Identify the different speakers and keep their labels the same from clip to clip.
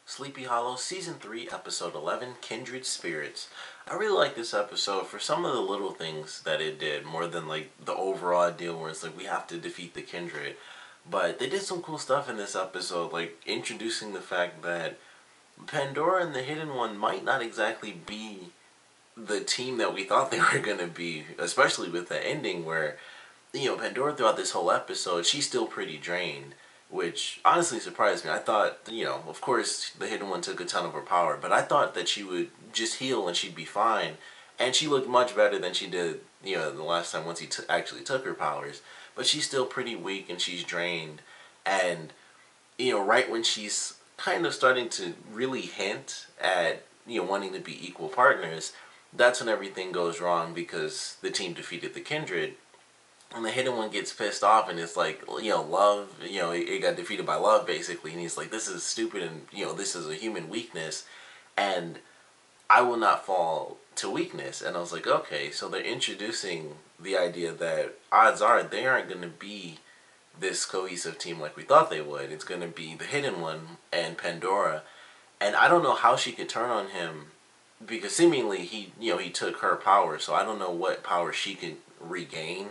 Speaker 1: Sleepy Hollow Season 3, Episode 11, Kindred Spirits. I really like this episode for some of the little things that it did, more than like the overall deal where it's like we have to defeat the Kindred. But they did some cool stuff in this episode, like introducing the fact that Pandora and the Hidden One might not exactly be the team that we thought they were going to be, especially with the ending where, Pandora throughout this whole episode, she's still pretty drained, which honestly surprised me. I thought, of course, the Hidden One took a ton of her power, but I thought that she would just heal and she'd be fine. And she looked much better than she did, the last time once he actually took her powers. But she's still pretty weak and she's drained. And, right when she's kind of starting to really hint at, wanting to be equal partners, that's when everything goes wrong because the team defeated the Kindred. And the Hidden One gets pissed off and it's like, love, it got defeated by love basically. And he's like, this is stupid and, this is a human weakness. And I will not fall to weakness. And I was like, okay, so they're introducing the idea that odds are they aren't going to be this cohesive team like we thought they would. It's going to be the Hidden One and Pandora. And I don't know how she could turn on him because seemingly he took her power. So I don't know what power she could regain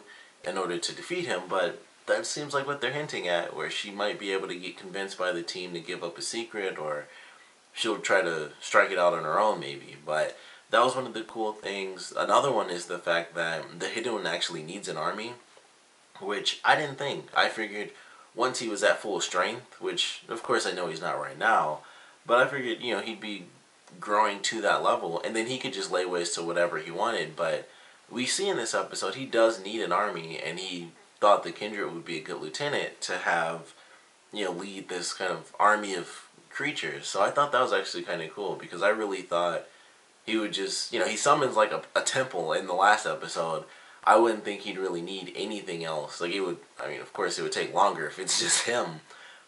Speaker 1: in order to defeat him, but that seems like what they're hinting at, where she might be able to get convinced by the team to give up a secret, or she'll try to strike it out on her own maybe. But that was one of the cool things. Another one is the fact that the Hidden One actually needs an army, which I didn't think. I figured once he was at full strength, which of course I know he's not right now, but I figured, he'd be growing to that level, and then he could just lay waste to whatever he wanted. But we see in this episode he does need an army, and he thought the Kindred would be a good lieutenant to have, lead this kind of army of creatures. So I thought that was actually kind of cool, because I really thought he would just, he summons like a temple in the last episode. I wouldn't think he'd really need anything else. Like, of course it would take longer if it's just him,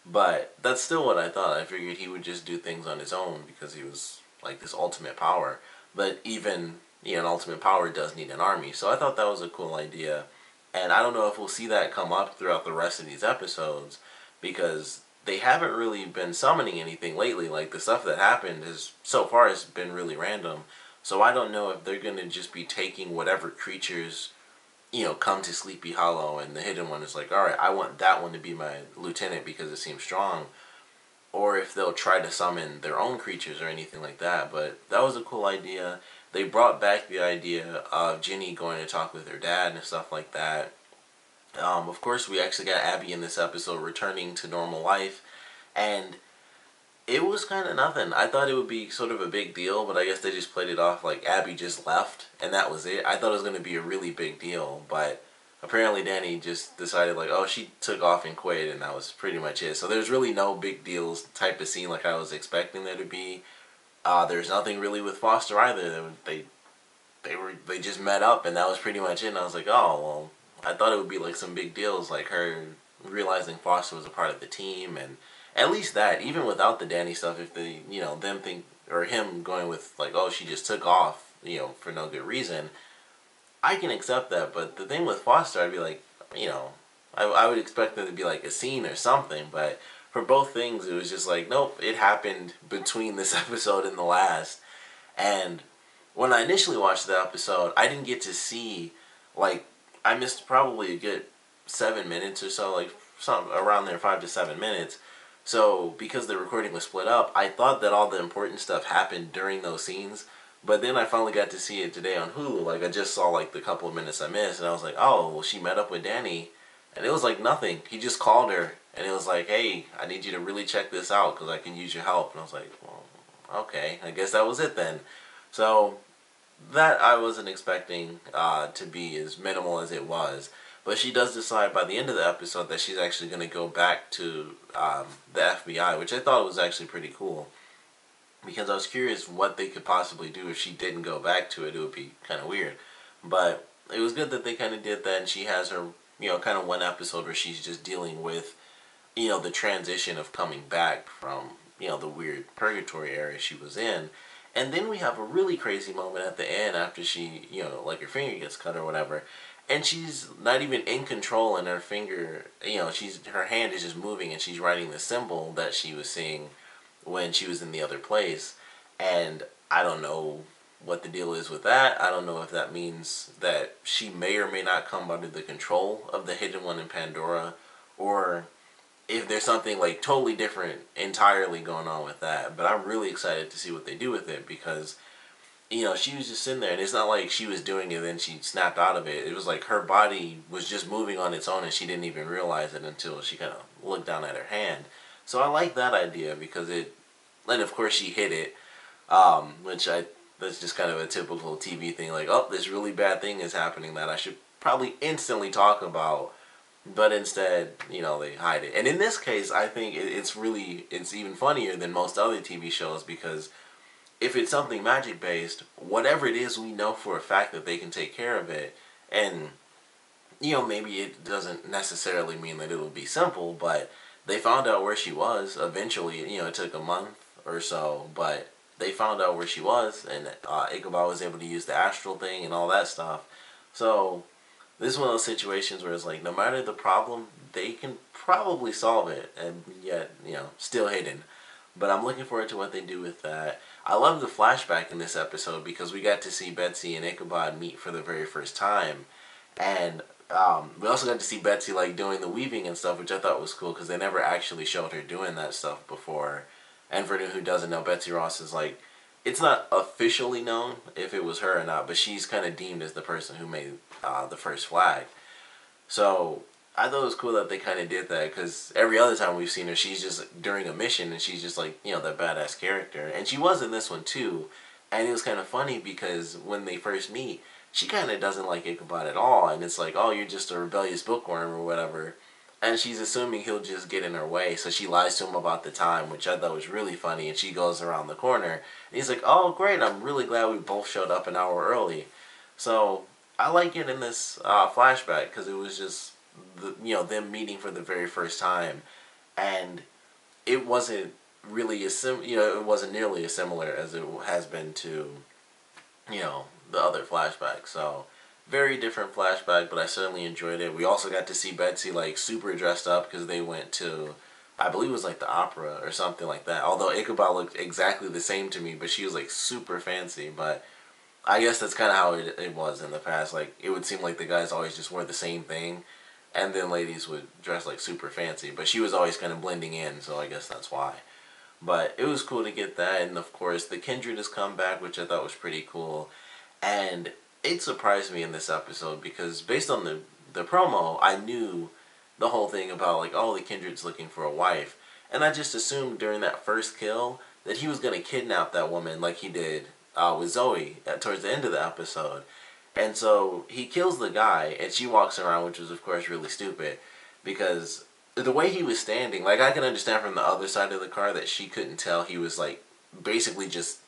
Speaker 1: but that's still what I thought. I figured he would just do things on his own because he was like this ultimate power. But even an ultimate power does need an army. So I thought that was a cool idea. And I don't know if we'll see that come up throughout the rest of these episodes, because they haven't really been summoning anything lately. Like, the stuff that happened so far has been really random. So I don't know if they're going to just be taking whatever creatures, come to Sleepy Hollow, and the Hidden One is like, alright, I want that one to be my lieutenant because it seems strong. Or if they'll try to summon their own creatures or anything like that. But that was a cool idea. They brought back the idea of Ginny going to talk with her dad and stuff like that. Of course, we actually got Abbie in this episode returning to normal life. And it was kind of nothing. I thought it would be sort of a big deal, but I guess they just played it off like Abbie just left, and that was it. I thought it was going to be a really big deal, but apparently Danny just decided like, oh, she took off and quit, and that was pretty much it. So there's really no big deals type of scene like I was expecting there to be. There's nothing really with Foster either. They just met up, and that was pretty much it. And I was like, oh well, I thought it would be like some big deals, like her realizing Foster was a part of the team, and at least that, even without the Danny stuff, if they, them think, or him going with like, oh, she just took off, for no good reason, I can accept that. But the thing with Foster, I'd be like, I would expect there to be like a scene or something, but for both things, it was just like, nope, it happened between this episode and the last. And when I initially watched the episode, I didn't get to see, like, I missed probably a good 7 minutes or so, like, something around there, 5 to 7 minutes. So, because the recording was split up, I thought that all the important stuff happened during those scenes. But then I finally got to see it today on Hulu. Like, I just saw, like, the couple of minutes I missed, and I was like, oh, well, she met up with Danny. And it was like nothing. He just called her, and it was like, hey, I need you to really check this out because I can use your help. And I was like, well, okay, I guess that was it then. So that I wasn't expecting to be as minimal as it was. But she does decide by the end of the episode that she's actually going to go back to the FBI, which I thought was actually pretty cool. Because I was curious what they could possibly do if she didn't go back to it. It would be kind of weird. But it was good that they kind of did that, and she has her, kind of one episode where she's just dealing with, the transition of coming back from, the weird purgatory area she was in. And then we have a really crazy moment at the end after she, like her finger gets cut or whatever. And she's not even in control, and her finger, her hand is just moving, and she's writing the symbol that she was seeing when she was in the other place. And I don't know what the deal is with that. I don't know if that means that she may or may not come under the control of the Hidden One in Pandora, or if there's something like totally different entirely going on with that. But I'm really excited to see what they do with it, because she was just sitting there, and it's not like she was doing it and then she snapped out of it. It was like her body was just moving on its own, and she didn't even realize it until she kind of looked down at her hand. So I like that idea, because and of course she hit it, that's just kind of a typical TV thing, like, oh, this really bad thing is happening that I should probably instantly talk about, but instead, they hide it. And in this case, I think it's even funnier than most other TV shows, because if it's something magic based, whatever it is, we know for a fact that they can take care of it. And, maybe it doesn't necessarily mean that it'll be simple, but they found out where she was eventually. It took a month or so, but they found out where she was, and Ichabod was able to use the astral thing and all that stuff. So this is one of those situations where it's like, no matter the problem, they can probably solve it, and yet, still hidden. But I'm looking forward to what they do with that. I love the flashback in this episode, because we got to see Betsy and Ichabod meet for the very first time. And we also got to see Betsy like doing the weaving and stuff, which I thought was cool, because they never actually showed her doing that stuff before. And for anyone who doesn't know, Betsy Ross is like, it's not officially known if it was her or not, but she's kind of deemed as the person who made the first flag. So I thought it was cool that they kind of did that, because every other time we've seen her, she's just during a mission, and she's just like, that badass character. And she was in this one too. And it was kind of funny, because when they first meet, she kind of doesn't like Ichabod at all. And it's like, oh, you're just a rebellious bookworm or whatever. And she's assuming he'll just get in her way. So she lies to him about the time, which I thought was really funny. And she goes around the corner. And he's like, oh, great, I'm really glad we both showed up an hour early. So I like it in this flashback, because it was just them meeting for the very first time, and it wasn't really it wasn't nearly as similar as it has been to the other flashbacks. So very different flashback, but I certainly enjoyed it. We also got to see Betsy like super dressed up, because they went to, I believe it was like the opera or something like that, although Ichabod looked exactly the same to me, but she was like super fancy. But I guess that's kind of how it was in the past. Like, it would seem like the guys always just wore the same thing, and then ladies would dress like super fancy. But she was always kind of blending in, so I guess that's why. But it was cool to get that, and of course the Kindred has come back, which I thought was pretty cool. And it surprised me in this episode, because based on the promo, I knew the whole thing about like, oh, the Kindred's looking for a wife. And I just assumed during that first kill that he was going to kidnap that woman like he did with Zoe towards the end of the episode. And so he kills the guy, and she walks around, which was of course really stupid, because the way he was standing, like, I can understand from the other side of the car that she couldn't tell he was like basically just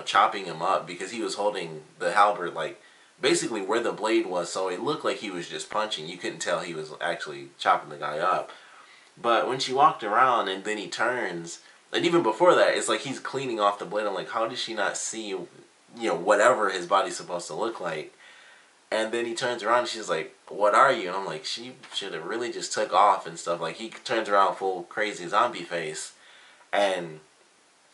Speaker 1: chopping him up, because he was holding the halberd like basically where the blade was, so it looked like he was just punching. You couldn't tell he was actually chopping the guy up. But when she walked around and then he turns, and even before that, it's like he's cleaning off the blade. I'm like, how did she not see, whatever his body's supposed to look like? And then he turns around and she's like, what are you? And I'm like, she should have really just took off and stuff. Like, he turns around full crazy zombie face, and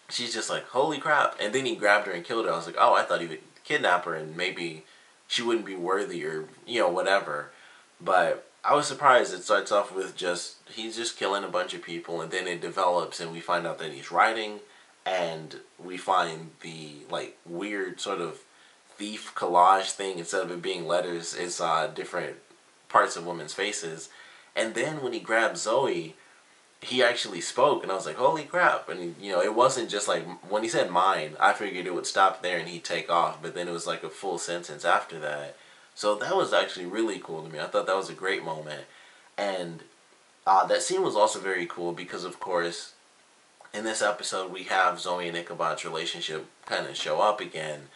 Speaker 1: she's just like, holy crap. And then he grabbed her and killed her. I was like, oh, I thought he would kidnap her and maybe she wouldn't be worthy, or, whatever. But I was surprised. It starts off with he's just killing a bunch of people, and then it develops and we find out that he's writing, and we find the, like, weird sort of thief collage thing. Instead of it being letters, it's different parts of women's faces. And then when he grabbed Zoe, he actually spoke, and I was like, holy crap. And, it wasn't just like, when he said mine, I figured it would stop there and he'd take off, but then it was like a full sentence after that. So that was actually really cool to me. I thought that was a great moment. And that scene was also very cool, because of course in this episode we have Zoe and Ichabod's relationship kind of show up again.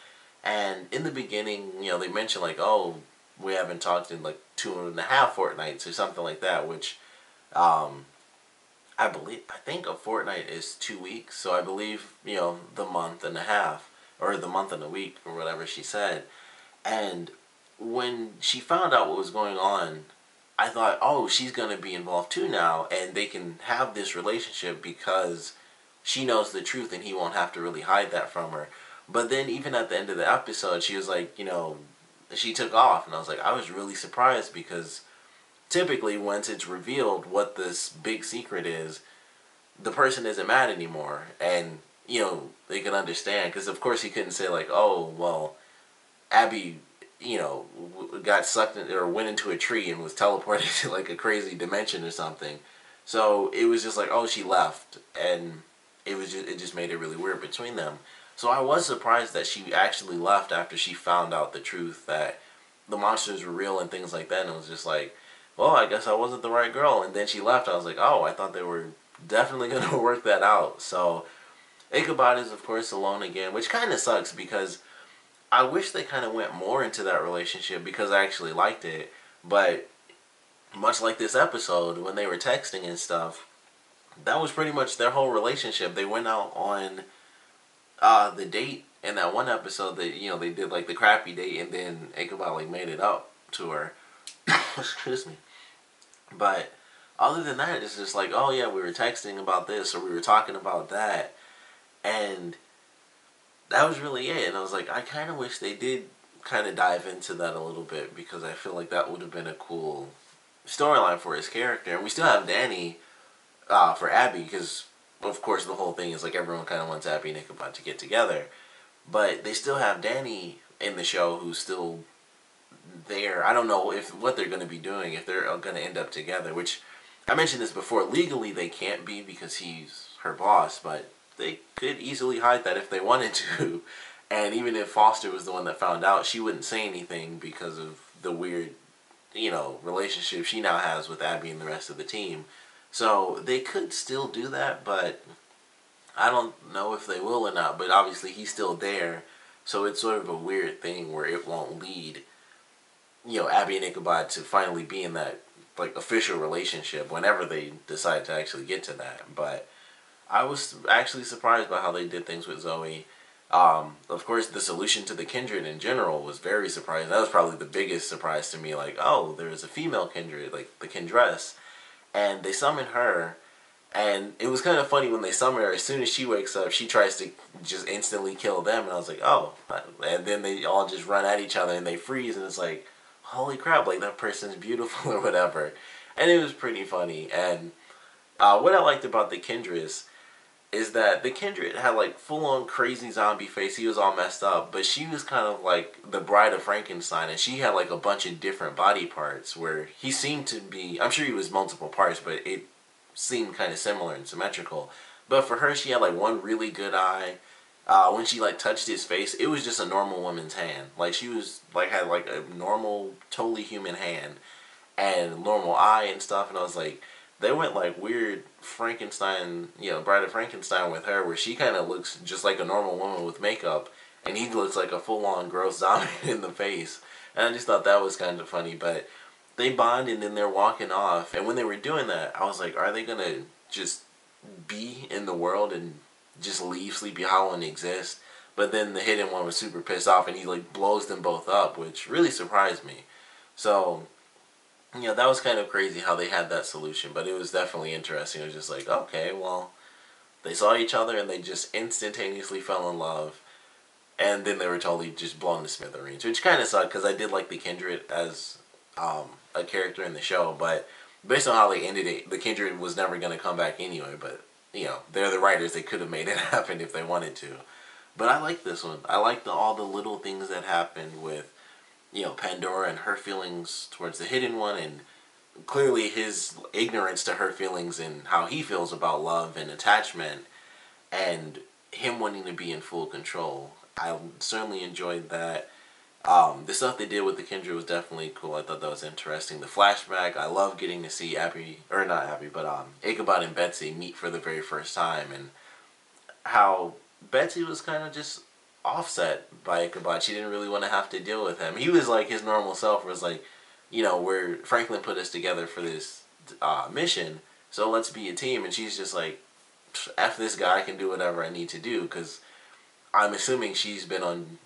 Speaker 1: And in the beginning, they mentioned like, oh, we haven't talked in like 2.5 fortnights or something like that, which I think a fortnight is 2 weeks, so I believe, the month and a half, or the month and a week, or whatever she said. And when she found out what was going on, I thought, oh, she's going to be involved too now, and they can have this relationship because she knows the truth and he won't have to really hide that from her. But then even at the end of the episode, she was like, she took off. And I was like, I was really surprised because typically once it's revealed what this big secret is, the person isn't mad anymore. And, they can understand. Because of course he couldn't say like, oh, well, Abbie, got sucked in, or went into a tree and was teleported to like a crazy dimension or something. So it was just like, oh, she left. And it just made it really weird between them. So I was surprised that she actually left after she found out the truth that the monsters were real and things like that. And it was just like, well, I guess I wasn't the right girl. And then she left. I was like, oh, I thought they were definitely going to work that out. So Ichabod is, of course, alone again, which kind of sucks because I wish they kind of went more into that relationship because I actually liked it. But much like this episode, when they were texting and stuff, that was pretty much their whole relationship. They went out on the date in that one episode that, they did like the crappy date and then Ichabod like made it up to her. Excuse me. But other than that, it's just like, oh yeah, we were texting about this or we were talking about that. And that was really it. And I was like, I kind of wish they did kind of dive into that a little bit because I feel like that would have been a cool storyline for his character. And we still have Danny for Abbie because, of course, the whole thing is like everyone kind of wants Abbie and Ichabod to get together. But they still have Danny in the show who's still there. I don't know what they're going to be doing, if they're going to end up together, which I mentioned this before. Legally, they can't be because he's her boss, but they could easily hide that if they wanted to. And even if Foster was the one that found out, she wouldn't say anything because of the weird, relationship she now has with Abbie and the rest of the team. So they could still do that, but I don't know if they will or not. But obviously he's still there, so it's sort of a weird thing where it won't lead, Abbie and Ichabod to finally be in that like official relationship whenever they decide to actually get to that. But I was actually surprised by how they did things with Zoe. Of course, the solution to the Kindred in general was very surprising. That was probably the biggest surprise to me. Like, oh, there's a female Kindred, like the Kindress. And they summon her. And it was kind of funny when they summon her. As soon as she wakes up, she tries to just instantly kill them. And I was like, oh. And then they all just run at each other and they freeze. And it's like, holy crap, like that person's beautiful or whatever. And it was pretty funny. And what I liked about the Kindress is that the Kindred had like full-on crazy zombie face. He was all messed up, but she was kind of like the bride of Frankenstein, and she had like a bunch of different body parts where he seemed to be, I'm sure he was multiple parts, but it seemed kind of similar and symmetrical. But for her, she had like one really good eye. When she like touched his face, it was just a normal woman's hand. Like she was like, had like a normal, totally human hand and normal eye and stuff. And I was like, they went like weird Frankenstein, Bride of Frankenstein with her, where she kind of looks just like a normal woman with makeup, and he looks like a full-on gross zombie in the face. And I just thought that was kind of funny. But they bond, and then they're walking off. And when they were doing that, I was like, are they going to just be in the world and just leave Sleepy Hollow and exist? But then the hidden one was super pissed off, and he like blows them both up, which really surprised me. So that was kind of crazy how they had that solution, but it was definitely interesting. It was just like, okay, well, they saw each other and they just instantaneously fell in love, and then they were totally just blown to smithereens, which kind of sucked because I did like the Kindred as a character in the show, but based on how they ended it, the Kindred was never going to come back anyway, but, they're the writers. They could have made it happen if they wanted to. But I like this one. I like all the little things that happened with Pandora and her feelings towards the hidden one, and clearly his ignorance to her feelings and how he feels about love and attachment, and him wanting to be in full control. I certainly enjoyed that. The stuff they did with the Kindred was definitely cool. I thought that was interesting. The flashback, I love getting to see Ichabod and Betsy meet for the very first time, and how Betsy was kind of just offset by Ichabod. She didn't really want to have to deal with him. He was like his normal self, was like, where Franklin put us together for this mission, so let's be a team. And she's just like, F this guy, I can do whatever I need to do, because I'm assuming she's been on,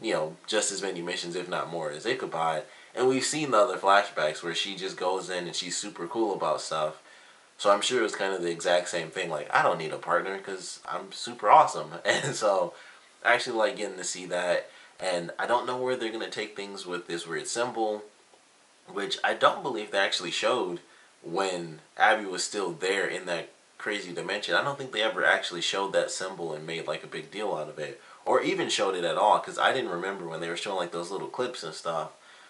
Speaker 1: just as many missions, if not more, as Ichabod. And we've seen the other flashbacks where she just goes in and she's super cool about stuff. So I'm sure it was kind of the exact same thing. Like, I don't need a partner because I'm super awesome. And so I actually like getting to see that. And I don't know where they're going to take things with this weird symbol, which I don't believe they actually showed when Abbie was still there in that crazy dimension. I don't think they ever actually showed that symbol and made like a big deal out of it, or even showed it at all, because I didn't remember when they were showing like those little clips and stuff.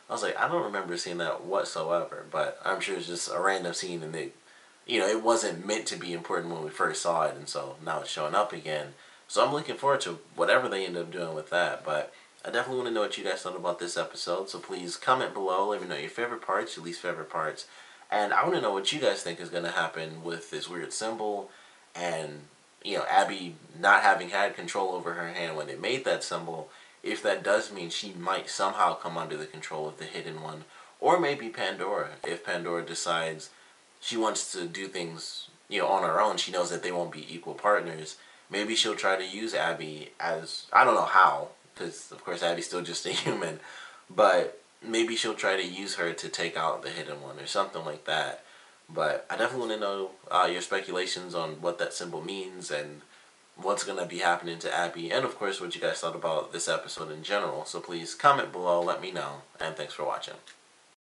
Speaker 1: I was like, I don't remember seeing that whatsoever, but I'm sure it's just a random scene, and it wasn't meant to be important when we first saw it, and so now it's showing up again. So I'm looking forward to whatever they end up doing with that, but I definitely want to know what you guys thought about this episode, so please comment below, let me know your favorite parts, your least favorite parts, and I want to know what you guys think is going to happen with this weird symbol, and, Abbie not having had control over her hand when it made that symbol, if that does mean she might somehow come under the control of the Hidden One, or maybe Pandora, if Pandora decides she wants to do things, on her own. She knows that they won't be equal partners. Maybe she'll try to use Abbie as, I don't know how, because of course Abbie's still just a human, but maybe she'll try to use her to take out the Hidden One or something like that. But I definitely want to know your speculations on what that symbol means and what's going to be happening to Abbie, and of course what you guys thought about this episode in general. So please comment below, let me know, and thanks for watching.